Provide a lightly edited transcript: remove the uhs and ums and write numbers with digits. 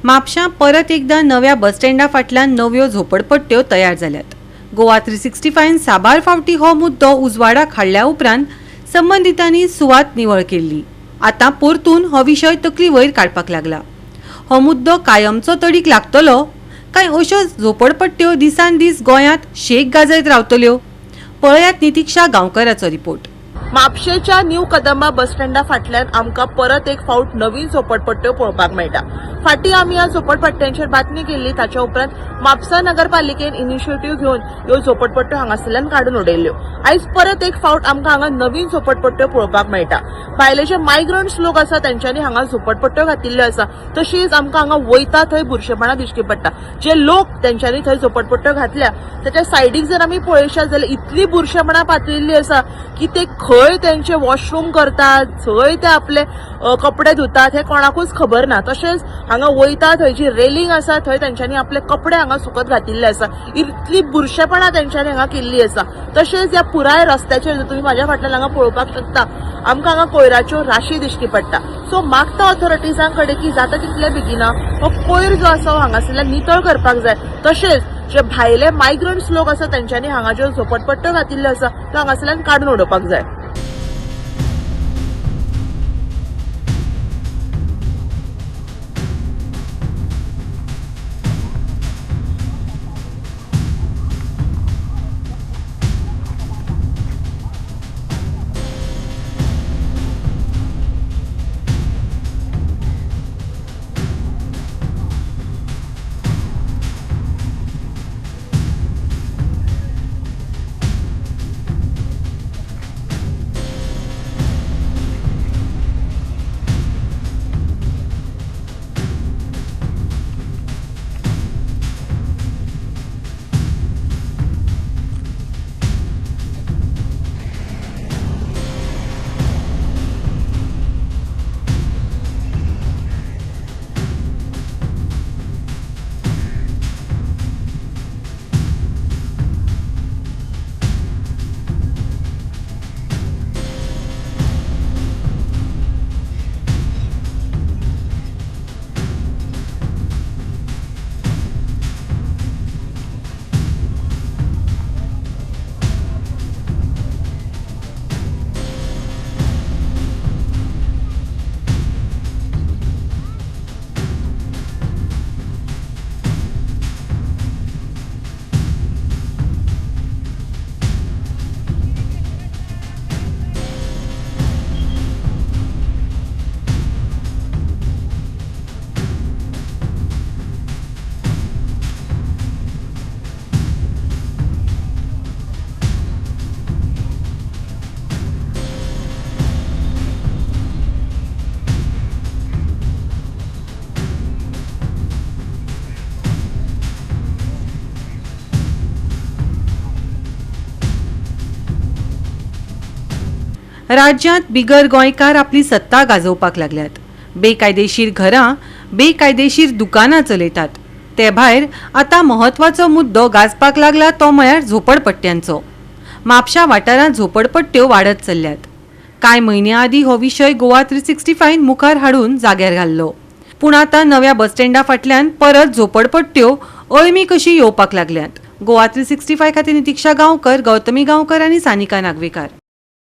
म्हापशां परत एकदा नव्या बस स्टँडा फाटल्यान नव्यो झोपडपट्ट्यो तयार जाल्यात। गोवा 365 साबार फावटी हो मुद्दो उजवाडाक हाडल्या उपरांत संबंधितांनी सुवात निवळ केल्ली। आतां परतून हो विशय तकली वयर काडपाक लागला। हो मुद्दो कायमचो तडीक लागतलो काय अश्यो झोपडपट्ट्यो दिसान दीस गोंयांत शेक गाजयत रावतल्यो? पळयात नितीक्षा गांवकराचो रिपोर्ट। म्हापशेच्या न्यू कदंबा बस स्टँडा फाटल्यान आमकां परत एक फावट नवीन झोपडपट्ट्यो पळोवपाक मेळटा। फाटीं आमी ह्या झोपडपट्ट्यांचेर बातमी केल्ली, ताच्या उपरांत म्हापसा नगरपालिकेन इनिशिएटीव घेवन ह्यो झोपडपट्ट्यो हांगासरल्यान काडून उडयल्ल्यो। आयज परत एक फावट आमकां हांगा नवीन झोपडपट्ट्यो पळोवपाक मेळटा। भायले जे मायग्रंट्स लोक आसा तांच्यांनी हांगा झोपडपट्ट्यो घातिल्ल्यो आसा, तशीच आमकां हांगा वयता थंय बुरशेपणां दिश्टी पडटा। जे लोक तांच्यांनी थंय झोपडपट्ट्यो घातल्या ताच्या सायडीक जर आमी पळयशात जाल्यार इतली बुरशेपणां पातळिल्ली आसा की ते खंय तेंचे वॉशरूम करतात, थंय ते आपले कपडे धुतात हे कोणाकूच खबर ना। तशेंच हांगा वयता थंय जी रेलिंग आसा थंय तांच्यांनी आपले कपडे हांगा सुकत घातिल्ले आसा। इतली बुरशेपणां तांच्यांनी हांगा केल्ली आसा। तशेंच ह्या पुराय रस्त्याचेर जर तुमी म्हाज्या फाटल्यान हांगा पळोवपाक शकता, आमकां हांगा कोयराच्यो राशी दिश्टी पडटा। सो मागता ऑथॉरिटीजां कडेन की जाता तितले बेगिना हो कोयर जो आसा हो हांगासरल्यान नितळ करपाक जाय। तशेंच जे भायले मायग्रंट्स लोक आसा तांच्यांनी हांगा ज्यो झोपडपट्ट्यो घातिल्ल्यो आसा त्यो हांगासरल्यान काडून उडोवपाक जाय। राज्यांत बिगर गोंयकार आपली सत्ता गाजोवपाक लागल्यात। बेकायदेशीर घरां, बेकायदेशीर दुकानां चलयतात। ते भायर आतां महत्वाचो मुद्दो गाजपाक लागला तो म्हळ्यार झोपडपट्ट्यांचो। म्हापशा वाठारांत झोपडपट्ट्यो वाडत चल्ल्यात। कांय म्हयन्यां आदीं हो विशय गोवा 365 मुखार हाडून जाग्यार घाल्लो, पूण आतां नव्या बस स्टँडा फाटल्यान परत झोपडपट्ट्यो अळमी कशी येवपाक लागल्यात। गोवा 365 खातीर नितीक्षा गांवकर, गौतमी गांवकर आनी सानिका नागवेकार।